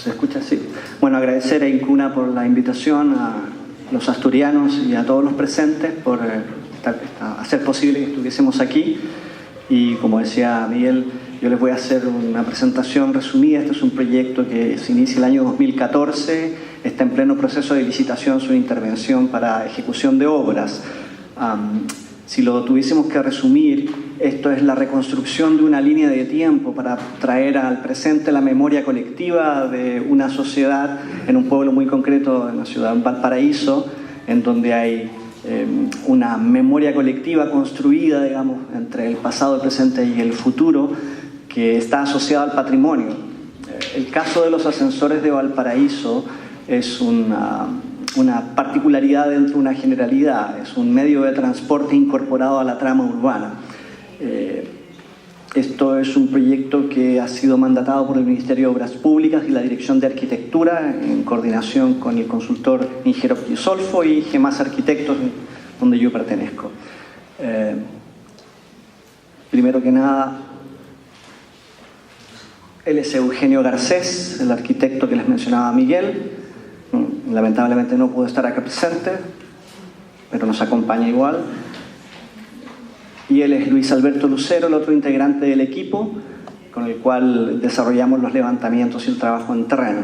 ¿Se escucha? Sí. Bueno, agradecer a Incuna por la invitación, a los asturianos y a todos los presentes por hacer posible que estuviésemos aquí. Y como decía Miguel, yo les voy a hacer una presentación resumida. Este es un proyecto que se inicia el año 2014, está en pleno proceso de licitación su intervención para ejecución de obras. Si lo tuviésemos que resumir, esto es la reconstrucción de una línea de tiempo para traer al presente la memoria colectiva de una sociedad en un pueblo muy concreto, en la ciudad de Valparaíso, en donde hay una memoria colectiva construida, digamos, entre el pasado, el presente y el futuro, que está asociada al patrimonio. El caso de los ascensores de Valparaíso es una particularidad dentro de una generalidad, es un medio de transporte incorporado a la trama urbana. Esto es un proyecto que ha sido mandatado por el Ministerio de Obras Públicas y la Dirección de Arquitectura en coordinación con el consultor Ingero Solfo y GEMAS Arquitectos, donde yo pertenezco. Primero que nada, él es Eugenio Garcés, el arquitecto que les mencionaba Miguel. Lamentablemente no pudo estar acá presente, pero nos acompaña igual. Y él es Luis Alberto Lucero, el otro integrante del equipo, con el cual desarrollamos los levantamientos y el trabajo en terreno.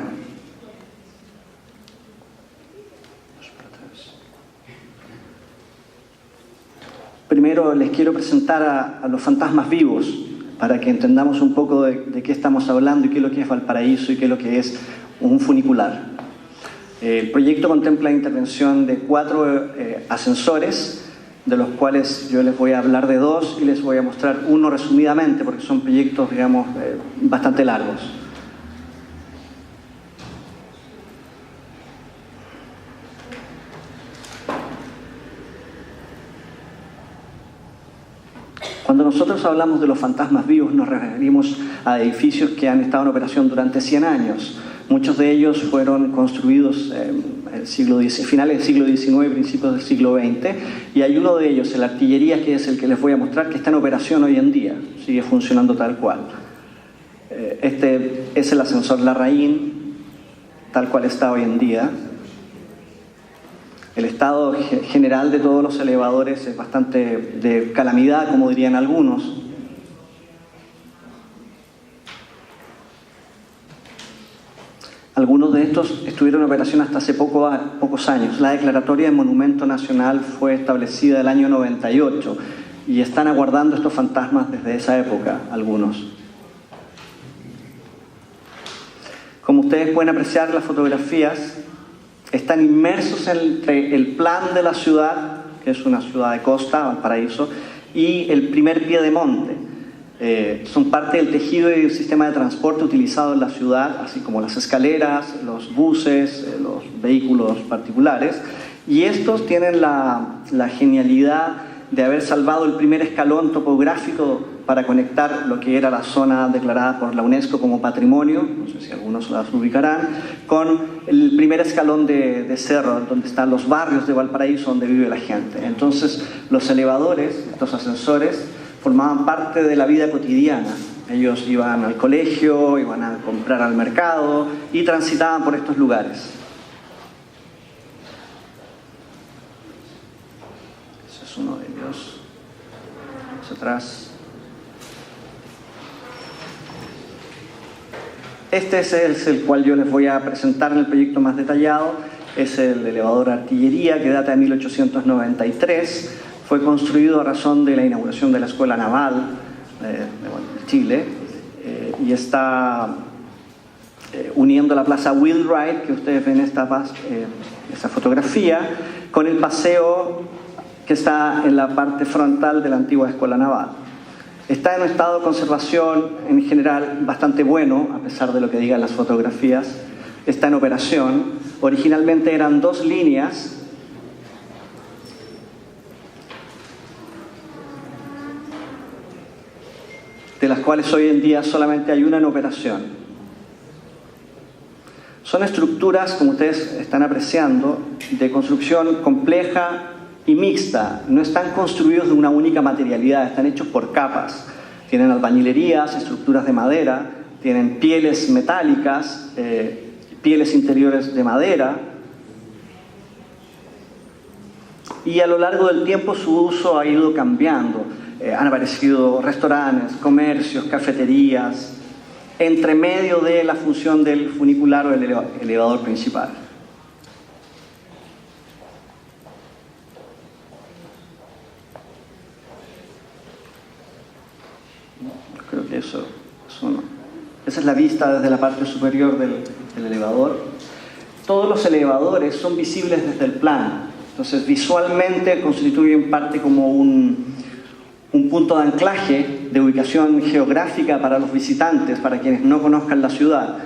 Primero les quiero presentar a los fantasmas vivos, para que entendamos un poco de qué estamos hablando y qué es lo que es Valparaíso y qué es lo que es un funicular. El proyecto contempla la intervención de 4 ascensores, de los cuales yo les voy a hablar de 2 y les voy a mostrar uno resumidamente, porque son proyectos, digamos, bastante largos. Cuando nosotros hablamos de los fantasmas vivos nos referimos a edificios que han estado en operación durante 100 años. Muchos de ellos fueron construidos finales del siglo XIX, principios del siglo XX, y hay uno de ellos, el Artillería, que es el que les voy a mostrar, que está en operación hoy en día, sigue funcionando tal cual. Este es el ascensor Larraín, tal cual está hoy en día. El estado general de todos los elevadores es bastante de calamidad, como dirían algunos. Algunos de estos estuvieron en operación hasta hace pocos años. La declaratoria de Monumento Nacional fue establecida el año 98 y están aguardando estos fantasmas desde esa época, algunos. Como ustedes pueden apreciar, las fotografías están inmersos entre el plan de la ciudad, que es una ciudad de costa, Valparaíso, y el primer pie de monte. Son parte del tejido y del sistema de transporte utilizado en la ciudad, así como las escaleras, los buses, los vehículos particulares. Y estos tienen la genialidad de haber salvado el primer escalón topográfico para conectar lo que era la zona declarada por la UNESCO como patrimonio, no sé si algunos las ubicarán, con el primer escalón de cerro, donde están los barrios de Valparaíso, donde vive la gente. Entonces, los elevadores, estos ascensores, formaban parte de la vida cotidiana. Ellos iban al colegio, iban a comprar al mercado y transitaban por estos lugares. Ese es uno de ellos. Hacia atrás. Este es el cual yo les voy a presentar en el proyecto más detallado. Es el elevador Artillería, que data de 1893. Fue construido a razón de la inauguración de la Escuela Naval de Chile y está uniendo la plaza Wheelwright, que ustedes ven esa fotografía, con el paseo que está en la parte frontal de la antigua Escuela Naval. Está en un estado de conservación en general bastante bueno, a pesar de lo que digan las fotografías. Está en operación. Originalmente eran 2 líneas, de las cuales hoy en día solamente hay una en operación. Son estructuras, como ustedes están apreciando, de construcción compleja y mixta. No están construidos de una única materialidad, están hechos por capas. Tienen albañilerías, estructuras de madera, tienen pieles metálicas, pieles interiores de madera, y a lo largo del tiempo su uso ha ido cambiando. Han aparecido restaurantes, comercios, cafeterías, entre medio de la función del funicular o el elevador principal. Creo que eso no. Esa es la vista desde la parte superior del elevador. Todos los elevadores son visibles desde el plano. Entonces, visualmente constituyen parte como un punto de anclaje, de ubicación geográfica para los visitantes, para quienes no conozcan la ciudad.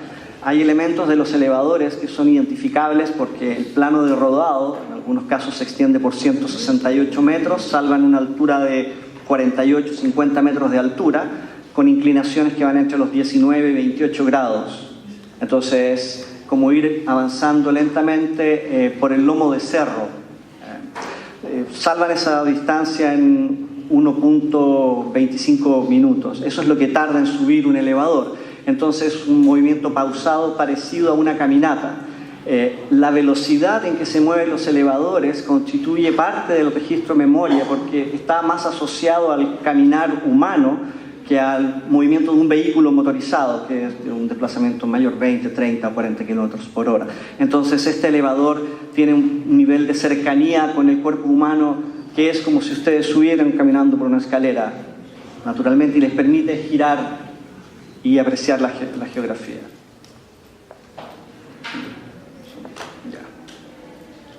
Hay elementos de los elevadores que son identificables porque el plano de rodado, en algunos casos se extiende por 168 metros, salvan una altura de 48-50 metros de altura, con inclinaciones que van entre los 19 y 28 grados. Entonces, como ir avanzando lentamente por el lomo de cerro. Salvan esa distancia en 1.25 minutos. Eso es lo que tarda en subir un elevador. Entonces, un movimiento pausado parecido a una caminata. La velocidad en que se mueven los elevadores constituye parte del registro memoria porque está más asociado al caminar humano que al movimiento de un vehículo motorizado, que es de un desplazamiento mayor, 20, 30 o 40 kilómetros por hora. Entonces, este elevador tiene un nivel de cercanía con el cuerpo humano que es como si ustedes subieran caminando por una escalera, naturalmente, y les permite girar y apreciar la geografía. Ya.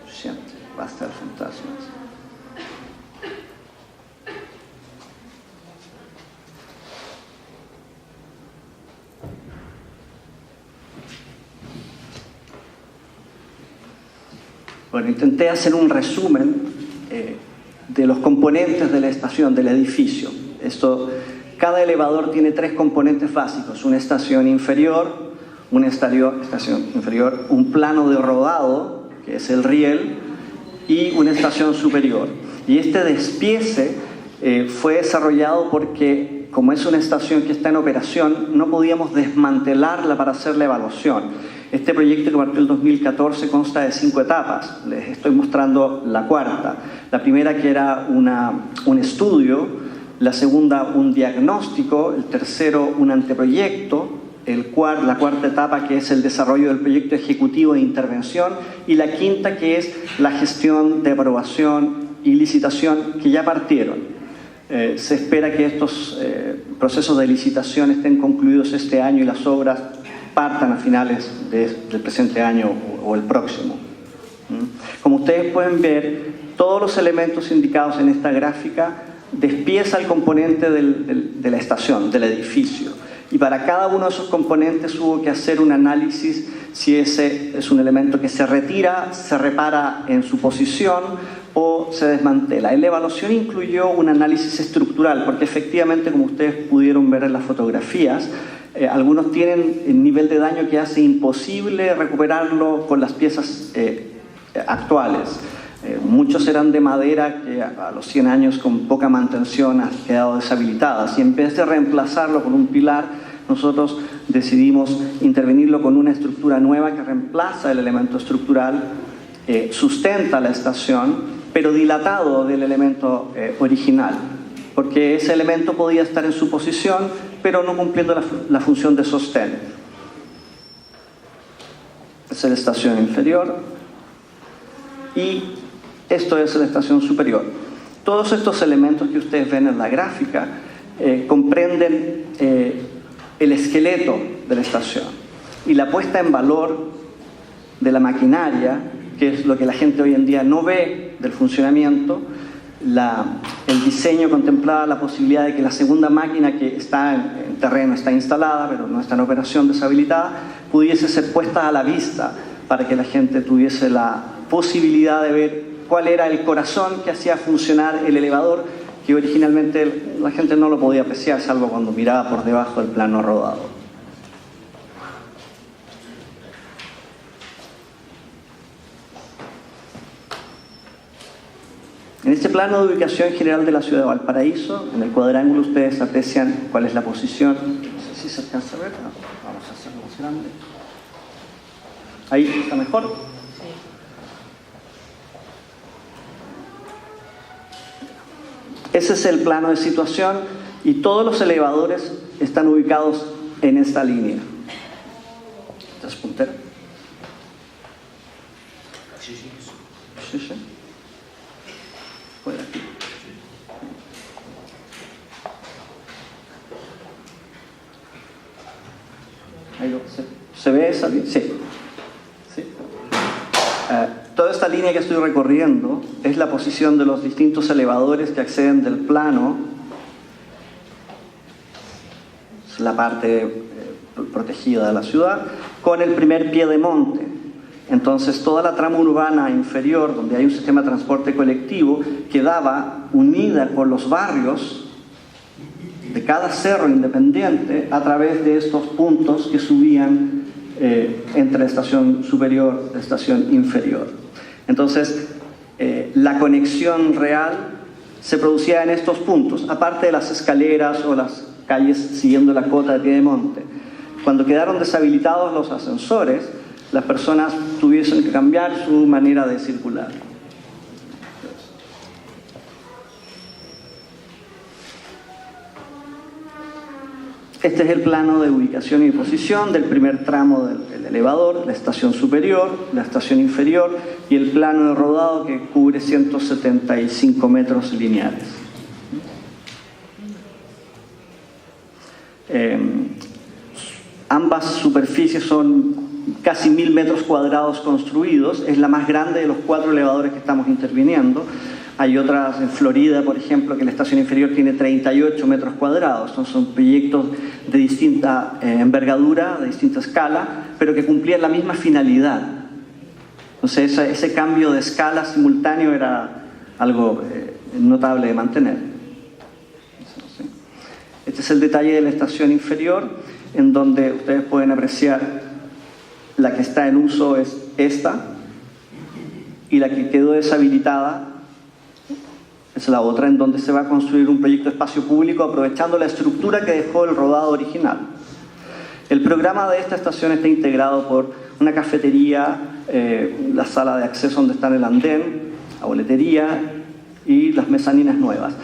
Suficiente. Basta de fantasmas. Bueno, intenté hacer un resumen de los componentes de la estación, del edificio. Cada elevador tiene 3 componentes básicos: una estación inferior, un plano de rodado, que es el riel, y una estación superior. Y este despiece fue desarrollado porque, como es una estación que está en operación, no podíamos desmantelarla para hacer la evaluación. Este proyecto, que partió en el 2014, consta de 5 etapas. Les estoy mostrando la cuarta. La primera, que era un estudio; la segunda, un diagnóstico; el tercero, un anteproyecto; la cuarta etapa, que es el desarrollo del proyecto ejecutivo de intervención; y la quinta, que es la gestión de aprobación y licitación, que ya partieron. Se espera que estos procesos de licitación estén concluidos este año y las obras partan a finales del presente año o el próximo. Como ustedes pueden ver, todos los elementos indicados en esta gráfica despieza el componente de la estación, del edificio. Y para cada uno de esos componentes hubo que hacer un análisis si ese es un elemento que se retira, se repara en su posición o se desmantela. La evaluación incluyó un análisis estructural, porque efectivamente, como ustedes pudieron ver en las fotografías, algunos tienen el nivel de daño que hace imposible recuperarlo con las piezas actuales. Muchos eran de madera que a los 100 años, con poca mantención, han quedado deshabilitadas, y en vez de reemplazarlo con un pilar, nosotros decidimos intervenirlo con una estructura nueva que reemplaza el elemento estructural, sustenta la estación, pero dilatado del elemento original, porque ese elemento podía estar en su posición pero no cumpliendo la función de sostén. Esa es la estación inferior y esto es la estación superior. Todos estos elementos que ustedes ven en la gráfica comprenden el esqueleto de la estación y la puesta en valor de la maquinaria, que es lo que la gente hoy en día no ve del funcionamiento. El diseño contemplaba la posibilidad de que la segunda máquina, que está en terreno, está instalada, pero no está en operación, deshabilitada, pudiese ser puesta a la vista para que la gente tuviese la posibilidad de ver cuál era el corazón que hacía funcionar el elevador, que originalmente la gente no lo podía apreciar, salvo cuando miraba por debajo del plano rodado. En este plano de ubicación general de la ciudad de Valparaíso, en el cuadrángulo ustedes aprecian cuál es la posición. No sé si se alcanza a ver, vamos a hacerlo más grande. ¿Ahí está mejor? Ese es el plano de situación y todos los elevadores están ubicados en esta línea. ¿Estás puntero? Sí. Puede aquí. Ahí ¿se ve esa línea? Sí. Toda esta línea que estoy recorriendo es la posición de los distintos elevadores que acceden del plano. Es la parte protegida de la ciudad, con el primer pie de monte. Entonces toda la trama urbana inferior, donde hay un sistema de transporte colectivo, quedaba unida con los barrios de cada cerro independiente a través de estos puntos que subían entre la estación superior y la estación inferior. Entonces, la conexión real se producía en estos puntos, aparte de las escaleras o las calles siguiendo la cota de Piedemonte. Cuando quedaron deshabilitados los ascensores, las personas tuvieron que cambiar su manera de circular. Este es el plano de ubicación y posición del primer tramo del elevador, la estación superior, la estación inferior y el plano de rodado que cubre 175 metros lineales. Ambas superficies son casi 1000 metros cuadrados construidos. Es la más grande de los 4 elevadores que estamos interviniendo. Hay otras en Florida, por ejemplo, que la estación inferior tiene 38 metros cuadrados. Son proyectos de distinta envergadura, de distinta escala, pero que cumplían la misma finalidad. Entonces, ese cambio de escala simultáneo era algo notable de mantener. Este es el detalle de la estación inferior, en donde ustedes pueden apreciar la que está en uso es esta, y la que quedó deshabilitada es la otra, en donde se va a construir un proyecto de espacio público aprovechando la estructura que dejó el rodado original. El programa de esta estación está integrado por una cafetería, la sala de acceso donde está el andén, la boletería y las mezaninas nuevas.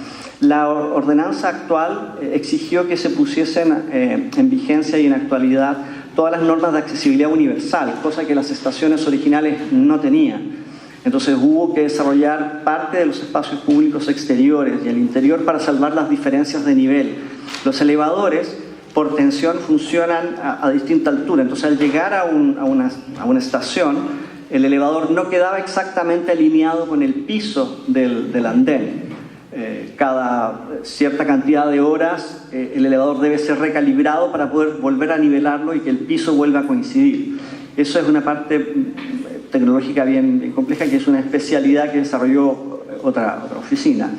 La ordenanza actual exigió que se pusiesen en vigencia y en actualidad todas las normas de accesibilidad universal, cosa que las estaciones originales no tenían. Entonces hubo que desarrollar parte de los espacios públicos exteriores y el interior para salvar las diferencias de nivel. Los elevadores, por tensión, funcionan a distinta altura. Entonces, al llegar a una estación, el elevador no quedaba exactamente alineado con el piso del andén. Cada cierta cantidad de horas, el elevador debe ser recalibrado para poder volver a nivelarlo y que el piso vuelva a coincidir. Eso es una parte tecnológica bien compleja, que es una especialidad que desarrolló otra oficina.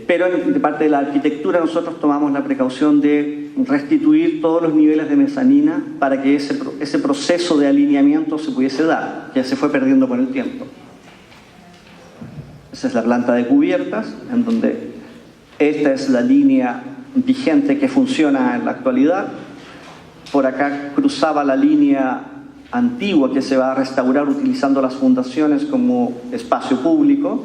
Pero de parte de la arquitectura nosotros tomamos la precaución de restituir todos los niveles de mezanina para que ese proceso de alineamiento se pudiese dar, que ya se fue perdiendo con el tiempo. Esa es la planta de cubiertas, en donde esta es la línea vigente que funciona en la actualidad. Por acá cruzaba la línea antigua que se va a restaurar utilizando las fundaciones como espacio público.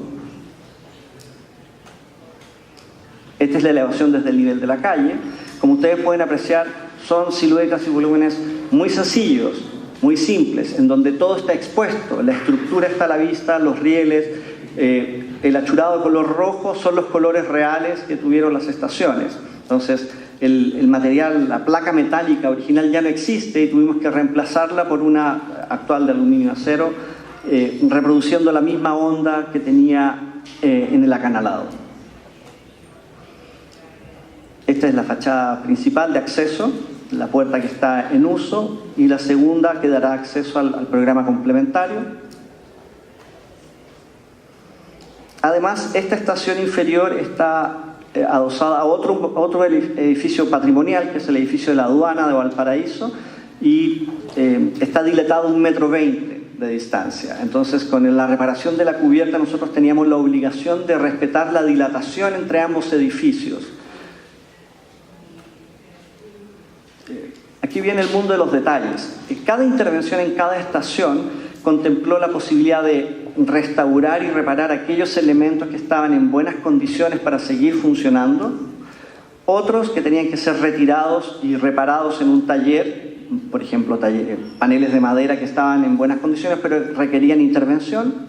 Esta es la elevación desde el nivel de la calle. Como ustedes pueden apreciar, son siluetas y volúmenes muy sencillos, muy simples, en donde todo está expuesto. La estructura está a la vista, los rieles, el achurado de color rojo son los colores reales que tuvieron las estaciones. Entonces, el material, la placa metálica original ya no existe y tuvimos que reemplazarla por una actual de aluminio acero, reproduciendo la misma onda que tenía en el acanalado. Esta es la fachada principal de acceso, la puerta que está en uso, y la segunda que dará acceso al programa complementario. Además, esta estación inferior está adosada a otro edificio patrimonial, que es el edificio de la aduana de Valparaíso, y está dilatado 1,20 m de distancia. Entonces, con la reparación de la cubierta, nosotros teníamos la obligación de respetar la dilatación entre ambos edificios. Aquí aquí viene el mundo de los detalles. Cada intervención en cada estación contempló la posibilidad de restaurar y reparar aquellos elementos que estaban en buenas condiciones para seguir funcionando, otros que tenían que ser retirados y reparados en un taller, por ejemplo, paneles de madera que estaban en buenas condiciones pero requerían intervención,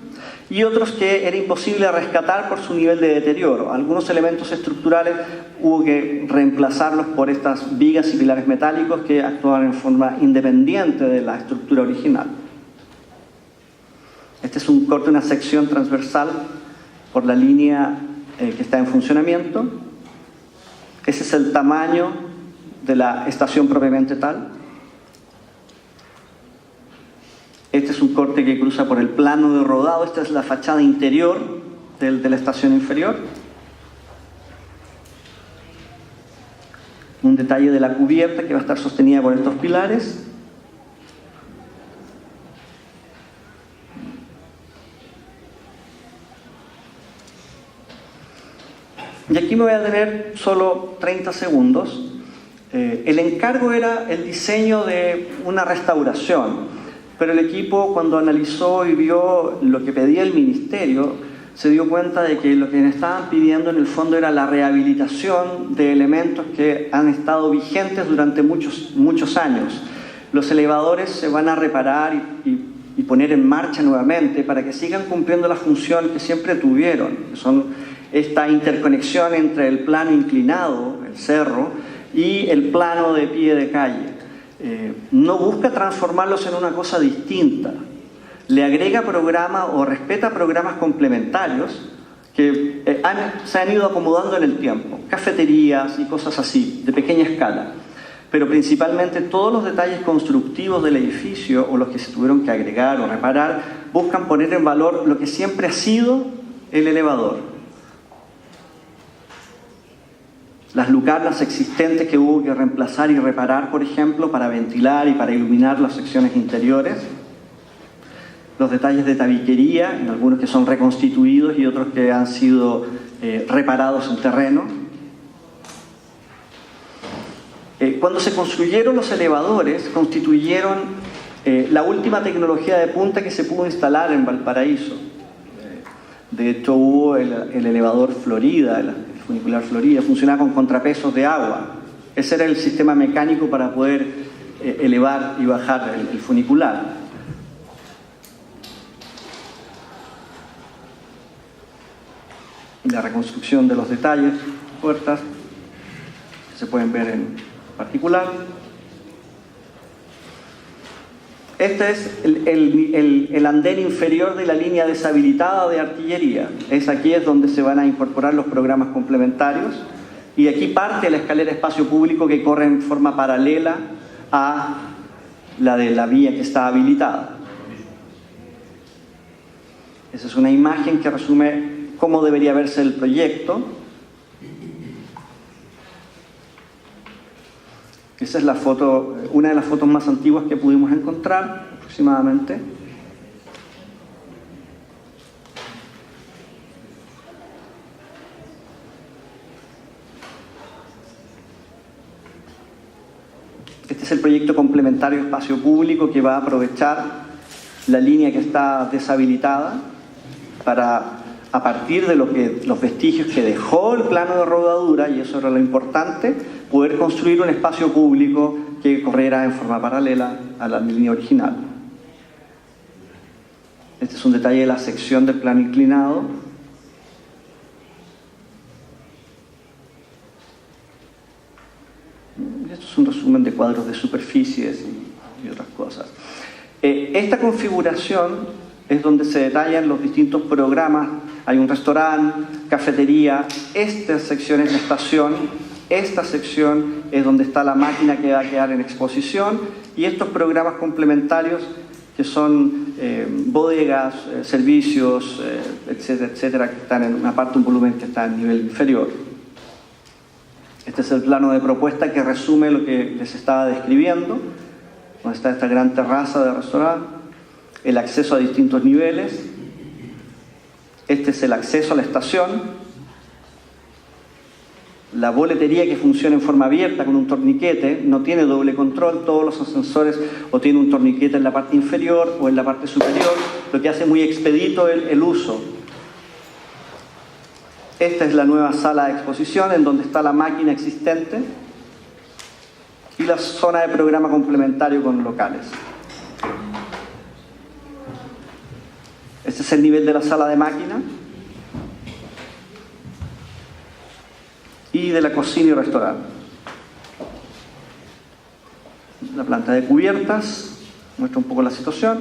y otros que era imposible rescatar por su nivel de deterioro. Algunos elementos estructurales hubo que reemplazarlos por estas vigas y pilares metálicos que actuaban en forma independiente de la estructura original. Este es un corte, una sección transversal por la línea que está en funcionamiento. Ese es el tamaño de la estación propiamente tal. Este es un corte que cruza por el plano de rodado. Esta es la fachada interior de la estación inferior. Un detalle de la cubierta que va a estar sostenida por estos pilares. Y aquí me voy a tener solo 30 segundos. El encargo era el diseño de una restauración. Pero el equipo, cuando analizó y vio lo que pedía el ministerio, se dio cuenta de que lo que estaban pidiendo en el fondo era la rehabilitación de elementos que han estado vigentes durante muchos años. Los elevadores se van a reparar y poner en marcha nuevamente para que sigan cumpliendo la función que siempre tuvieron, que son esta interconexión entre el plano inclinado, el cerro, y el plano de pie de calle. No busca transformarlos en una cosa distinta, le agrega programas o respeta programas complementarios que se han ido acomodando en el tiempo, cafeterías y cosas así, de pequeña escala, pero principalmente todos los detalles constructivos del edificio o los que se tuvieron que agregar o reparar buscan poner en valor lo que siempre ha sido el elevador. Las lucarnas existentes que hubo que reemplazar y reparar, por ejemplo, para ventilar y para iluminar las secciones interiores. Los detalles de tabiquería, algunos que son reconstituidos y otros que han sido reparados en terreno. Cuando se construyeron los elevadores, constituyeron la última tecnología de punta que se pudo instalar en Valparaíso. De hecho, hubo el elevador Florida, el funicular Florida, funcionaba con contrapesos de agua. Ese era el sistema mecánico para poder elevar y bajar el funicular. La reconstrucción de los detalles, puertas, se pueden ver en particular. Este es el andén inferior de la línea deshabilitada de artillería. Aquí es donde se van a incorporar los programas complementarios. Y aquí parte la escalera espacio público que corre en forma paralela a la de la vía que está habilitada. Esa es una imagen que resume cómo debería verse el proyecto. Esa es la foto, una de las fotos más antiguas que pudimos encontrar, aproximadamente. Este es el proyecto complementario espacio público que va a aprovechar la línea que está deshabilitada para, a partir de los vestigios que dejó el plano de rodadura, y eso era lo importante, poder construir un espacio público que corriera en forma paralela a la línea original. Este es un detalle de la sección del plano inclinado. Esto es un resumen de cuadros de superficies y otras cosas. Esta configuración es donde se detallan los distintos programas. Hay un restaurante, cafetería, esta sección es la estación. Esta sección es donde está la máquina que va a quedar en exposición, y estos programas complementarios que son bodegas, servicios, etcétera, etcétera, que están en una parte, un volumen que está a nivel inferior. Este es el plano de propuesta que resume lo que les estaba describiendo, donde está esta gran terraza de restaurante, el acceso a distintos niveles. Este es el acceso a la estación. la boletería que funciona en forma abierta con un torniquete, no tiene doble control, todos los ascensores o tienen un torniquete en la parte inferior o en la parte superior, lo que hace muy expedito el uso. Esta es la nueva sala de exposición en donde está la máquina existente y la zona de programa complementario con locales. Este es el nivel de la sala de máquina y de la cocina y restaurante. La planta de cubiertas muestra un poco la situación.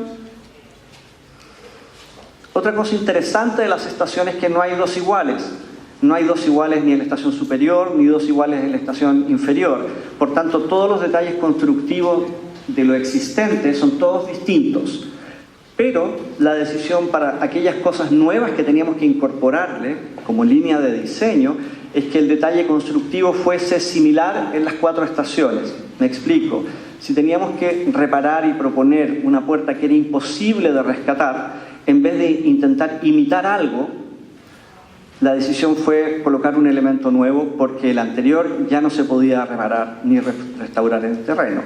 Otra cosa interesante de las estaciones es que no hay dos iguales. No hay dos iguales ni en la estación superior, ni dos iguales en la estación inferior. Por tanto, todos los detalles constructivos de lo existente son todos distintos. Pero la decisión para aquellas cosas nuevas que teníamos que incorporarle como línea de diseño es que el detalle constructivo fuese similar en las 4 estaciones. Me explico. Si teníamos que reparar y proponer una puerta que era imposible de rescatar, en vez de intentar imitar algo, la decisión fue colocar un elemento nuevo porque el anterior ya no se podía reparar ni restaurar en el terreno.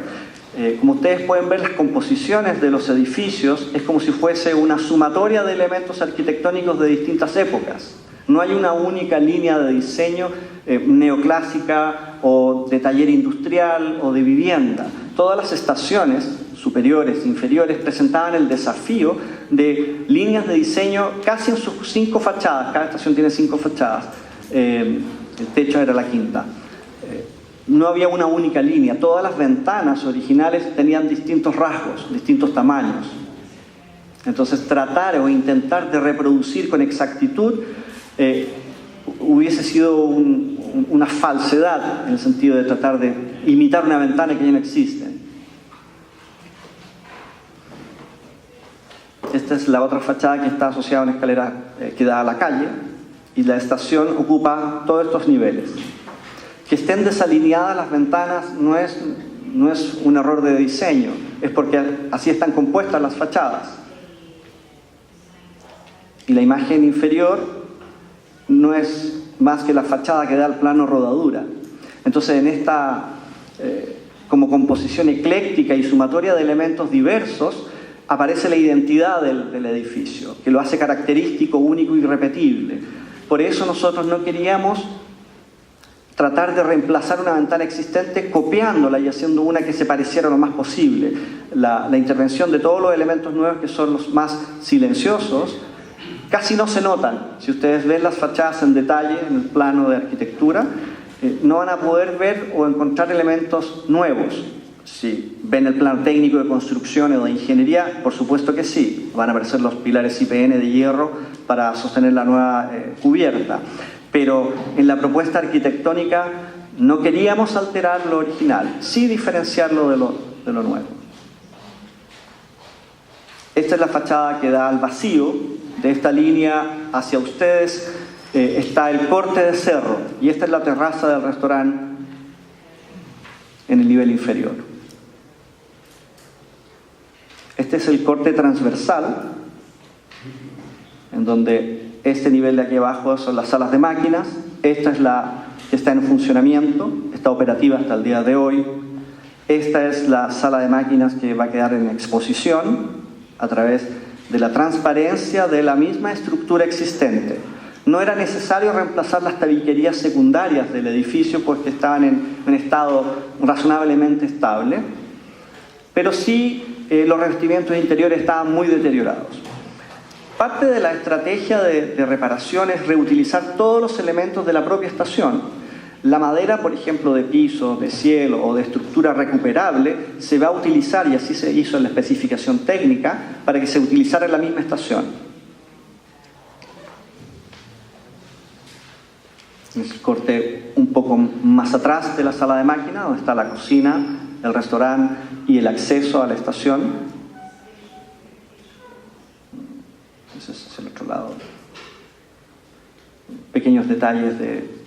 Como ustedes pueden ver, las composiciones de los edificios es como si fuese una sumatoria de elementos arquitectónicos de distintas épocas. No hay una única línea de diseño neoclásica o de taller industrial o de vivienda. Todas las estaciones superiores e inferiores presentaban el desafío de líneas de diseño casi en sus 5 fachadas. Cada estación tiene 5 fachadas. El techo era la quinta. No había una única línea. Todas las ventanas originales tenían distintos rasgos, distintos tamaños. Entonces, tratar o intentar de reproducir con exactitud hubiese sido una falsedad en el sentido de tratar de imitar una ventana que ya no existe. Esta es la otra fachada que está asociada a una escalera que da a la calle y la estación ocupa todos estos niveles. Que estén desalineadas las ventanas no es un error de diseño, es porque así están compuestas las fachadas. Y la imagen inferior no es más que la fachada que da al plano rodadura. Entonces, en esta como composición ecléctica y sumatoria de elementos diversos, aparece la identidad del edificio, que lo hace característico, único y irrepetible. Por eso nosotros no queríamos tratar de reemplazar una ventana existente copiándola y haciendo una que se pareciera lo más posible. La intervención de todos los elementos nuevos, que son los más silenciosos, casi no se notan. Si ustedes ven las fachadas en detalle en el plano de arquitectura, no van a poder ver o encontrar elementos nuevos. Si ven el plano técnico de construcción o de ingeniería, por supuesto que sí. Van a aparecer los pilares IPN de hierro para sostener la nueva cubierta. Pero en la propuesta arquitectónica no queríamos alterar lo original, sí diferenciarlo de lo nuevo. Esta es la fachada que da al vacío. De esta línea hacia ustedes está el corte de cerro y esta es la terraza del restaurante en el nivel inferior. Este es el corte transversal, en donde este nivel de aquí abajo son las salas de máquinas. Esta es la que está en funcionamiento, está operativa hasta el día de hoy. Esta es la sala de máquinas que va a quedar en exposición a través de la transparencia de la misma estructura existente. No era necesario reemplazar las tabiquerías secundarias del edificio, pues que estaban en un estado razonablemente estable, pero sí los revestimientos interiores estaban muy deteriorados. Parte de la estrategia de reparación es reutilizar todos los elementos de la propia estación. La madera, por ejemplo, de piso, de cielo o de estructura recuperable se va a utilizar, y así se hizo en la especificación técnica, para que se utilizara en la misma estación. Es el corte un poco más atrás de la sala de máquina, donde está la cocina, el restaurante y el acceso a la estación. Ese es el otro lado. Pequeños detalles de...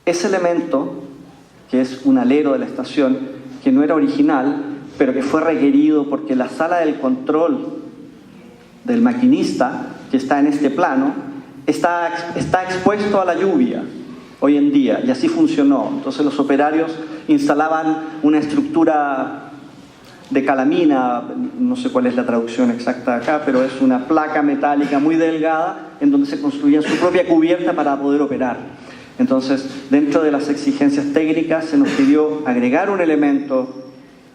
ese elemento, que es un alero de la estación, que no era original, pero que fue requerido porque la sala del control del maquinista, que está en este plano, está expuesto a la lluvia hoy en día, y así funcionó. Entonces los operarios instalaban una estructura de calamina, no sé cuál es la traducción exacta acá, pero es una placa metálica muy delgada en donde se construía su propia cubierta para poder operar. Entonces, dentro de las exigencias técnicas se nos pidió agregar un elemento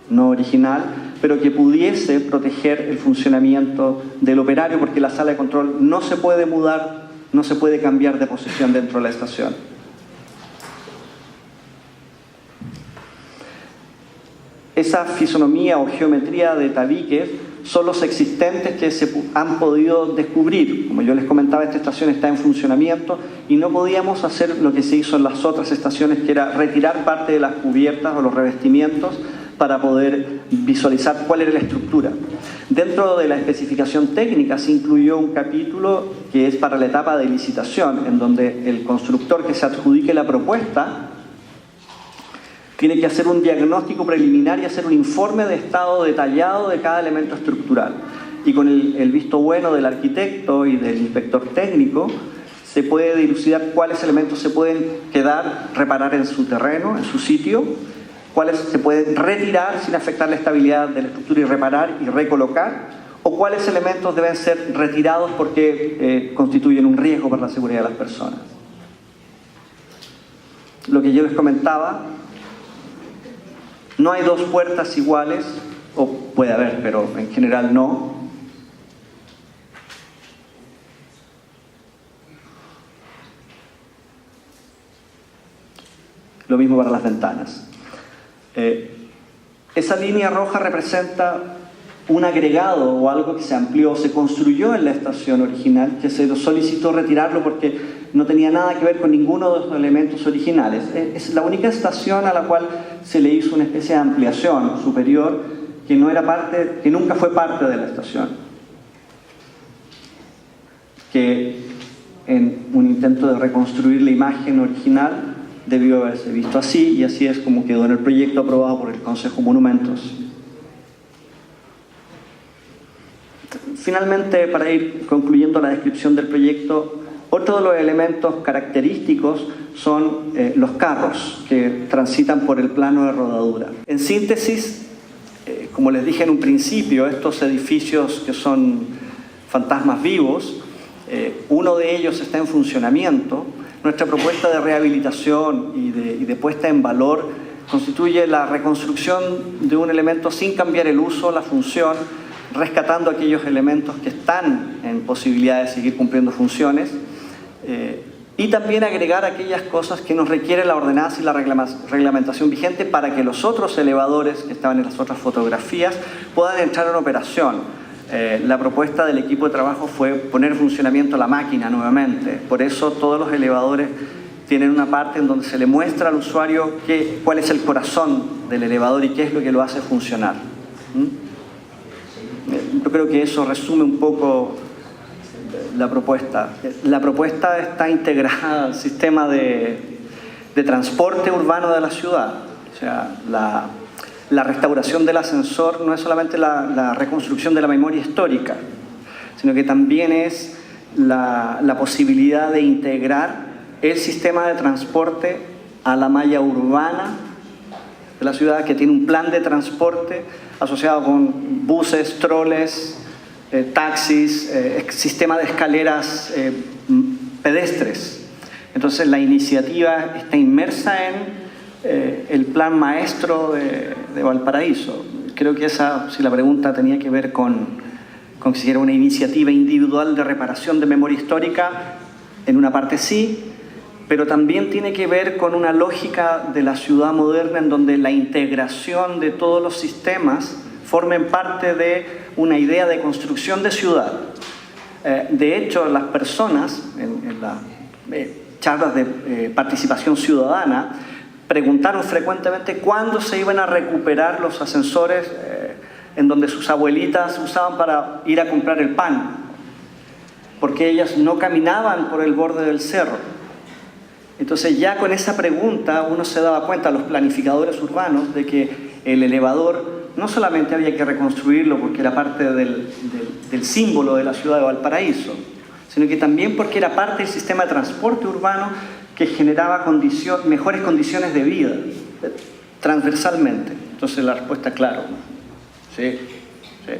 no original, pero que pudiese proteger el funcionamiento del operario, porque la sala de control no se puede mudar, no se puede cambiar de posición dentro de la estación. Esa fisonomía o geometría de tabiques son los existentes que se han podido descubrir. Como yo les comentaba, esta estación está en funcionamiento y no podíamos hacer lo que se hizo en las otras estaciones, que era retirar parte de las cubiertas o los revestimientos para poder visualizar cuál era la estructura. Dentro de la especificación técnica se incluyó un capítulo que es para la etapa de licitación, en donde el constructor que se adjudique la propuesta tiene que hacer un diagnóstico preliminar y hacer un informe de estado detallado de cada elemento estructural. Y con el visto bueno del arquitecto y del inspector técnico, se puede dilucidar cuáles elementos se pueden reparar en su terreno, en su sitio, cuáles se pueden retirar sin afectar la estabilidad de la estructura y reparar y recolocar, o cuáles elementos deben ser retirados porque constituyen un riesgo para la seguridad de las personas. Lo que yo les comentaba, no hay dos puertas iguales, o puede haber, pero en general no. Lo mismo para las ventanas. Esa línea roja representa un agregado o algo que se amplió, se construyó en la estación original, que se solicitó retirarlo porque no tenía nada que ver con ninguno de los elementos originales. Es la única estación a la cual se le hizo una especie de ampliación superior que nunca fue parte de la estación. Que en un intento de reconstruir la imagen original debió haberse visto así, y así es como quedó en el proyecto aprobado por el Consejo de Monumentos. Finalmente, para ir concluyendo la descripción del proyecto, otro de los elementos característicos son los carros que transitan por el plano de rodadura. En síntesis, como les dije en un principio, estos edificios que son fantasmas vivos, uno de ellos está en funcionamiento. Nuestra propuesta de rehabilitación y de puesta en valor constituye la reconstrucción de un elemento sin cambiar el uso, la función, rescatando aquellos elementos que están en posibilidad de seguir cumpliendo funciones, y también agregar aquellas cosas que nos requiere la ordenanza y la reglamentación vigente para que los otros elevadores que estaban en las otras fotografías puedan entrar en operación. La propuesta del equipo de trabajo fue poner en funcionamiento la máquina nuevamente. Por eso todos los elevadores tienen una parte en donde se le muestra al usuario cuál es el corazón del elevador y qué es lo que lo hace funcionar. Yo creo que eso resume un poco la propuesta. La propuesta está integrada al sistema de transporte urbano de la ciudad. O sea, la restauración del ascensor no es solamente la reconstrucción de la memoria histórica, sino que también es la posibilidad de integrar el sistema de transporte a la malla urbana de la ciudad, que tiene un plan de transporte asociado con buses, troles, taxis, sistema de escaleras pedestres. Entonces la iniciativa está inmersa en el plan maestro de Valparaíso. Creo que si la pregunta tenía que ver con si era una iniciativa individual de reparación de memoria histórica, en una parte sí, pero también tiene que ver con una lógica de la ciudad moderna en donde la integración de todos los sistemas formen parte de una idea de construcción de ciudad. De hecho, las personas en las charlas de participación ciudadana preguntaron frecuentemente cuándo se iban a recuperar los ascensores en donde sus abuelitas usaban para ir a comprar el pan, porque ellas no caminaban por el borde del cerro. Entonces ya con esa pregunta uno se daba cuenta, los planificadores urbanos, de que el elevador no solamente había que reconstruirlo porque era parte del símbolo de la ciudad de Valparaíso, sino que también porque era parte del sistema de transporte urbano que generaba mejores condiciones de vida, transversalmente. Entonces la respuesta es claro. Sí, sí.